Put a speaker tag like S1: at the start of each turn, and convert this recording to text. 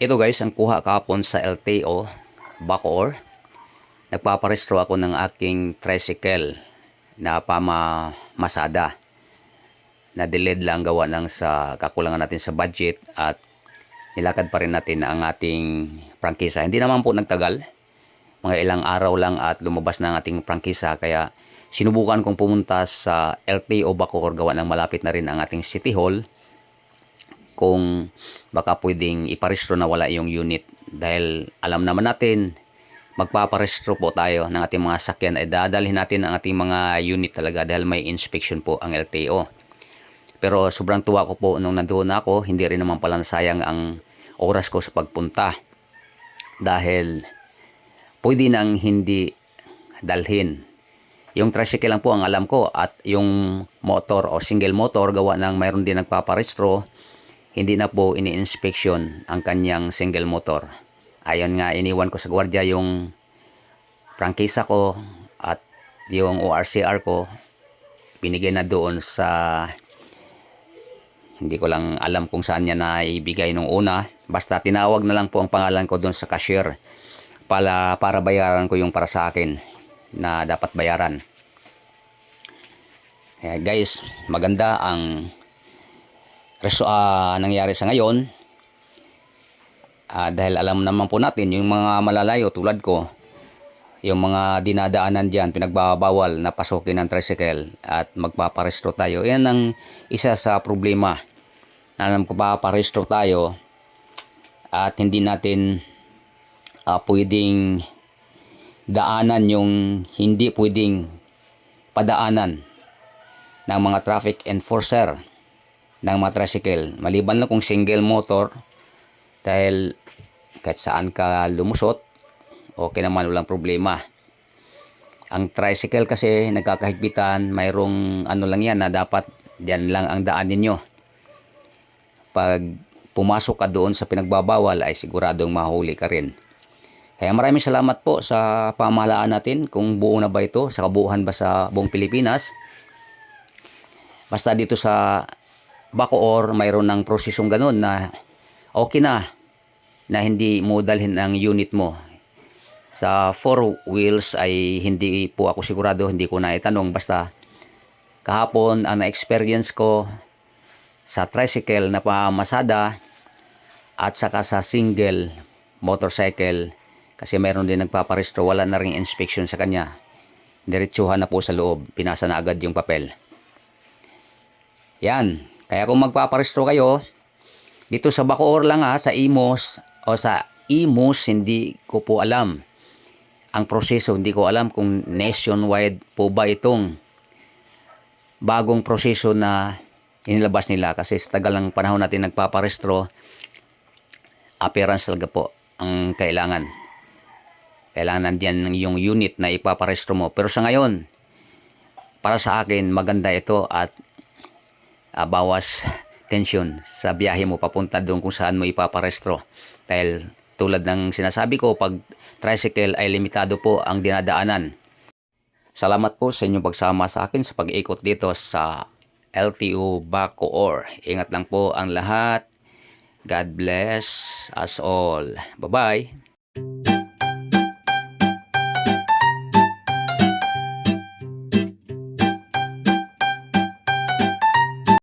S1: Ito guys, ang kuha kahapon sa LTO, Bacoor. Nagpaparestro ako ng aking tricycle na pamamasada. Na-delayed lang gawa lang sa kakulangan natin sa budget at nilakad pa rin natin ang ating prangkisa. Hindi naman po nagtagal. Mga ilang araw lang at lumabas na ang ating prangkisa. Kaya sinubukan kong pumunta sa LTO Bacoor gawa ng malapit na rin ang ating City Hall. Kung baka pwedeng iparehistro na wala yung unit, dahil alam naman natin magpaparehistro po tayo ng ating mga sakyan ay dadalhin natin ang ating mga unit talaga dahil may inspection po ang LTO. Pero sobrang tuwa ko po nung nandoon ako, hindi rin naman pala nasayang ang oras ko sa pagpunta dahil pwede nang hindi dalhin. Yung tricycle lang po ang alam ko at yung motor o single motor gawa ng mayroon din nagpaparehistro, hindi na po ini-inspection ang kanyang single motor. Ayon nga, iniwan ko sa gwardiya yung prangkisa ko at yung ORCR ko. Binigay na doon sa, hindi ko lang alam kung saan niya na ibigay nung una. Basta tinawag na lang po ang pangalan ko doon sa cashier para bayaran ko yung para sa akin na dapat bayaran. Kaya guys, maganda ang nangyari sa ngayon dahil alam naman po natin yung mga malalayo tulad ko, yung mga dinadaanan dyan, pinagbabawal na pasukin ng tricycle at magpaparehistro tayo. Yan ang isa sa problema na magpaparehistro tayo at hindi natin pwedeng daanan yung hindi pwedeng padaanan ng mga traffic enforcer ng mga tricycle, maliban lang kung single motor, dahil kahit saan ka lumusot okay naman, walang problema. Ang tricycle kasi nagkakahigpitan, mayroong ano lang yan na dapat dyan lang ang daan ninyo. Pag pumasok ka doon sa pinagbabawal ay siguradong mahuli ka rin. Kaya maraming salamat po sa pamahalaan natin, kung buo na ba ito, sa kabuuhan ba sa buong Pilipinas. Basta dito sa Bacoor, mayroon ng prosesong ganun na okay na hindi mo dalhin ang unit mo. Sa 4 wheels ay hindi po ako sigurado, hindi ko na itanong. Basta kahapon ang na-experience ko sa tricycle na pamamasada at saka sa single motorcycle, kasi mayroon din nagpaparehistro, wala na ring inspection sa kanya. Diretsuhan na po sa loob, pinasa na agad yung papel. Yan. Kaya kung magpaparehistro kayo, dito sa Bacoor lang sa Imus o sa Imus, hindi ko po alam ang proseso. Hindi ko alam kung nationwide po ba itong bagong proseso na inilabas nila. Kasi sa tagal ng panahon natin nagpaparehistro, appearance talaga po ang kailangan. Kailangan nandiyan yung unit na ipaparehistro mo. Pero sa ngayon, para sa akin, maganda ito at bawas tension sa biyahe mo papunta doon kung saan mo ipaparehistro. Dahil tulad ng sinasabi ko, pag tricycle ay limitado po ang dinadaanan. Salamat po sa inyong pagsama sa akin sa pag-ikot dito sa LTO Bacoor. Ingat lang po ang lahat. God bless us all. Bye-bye.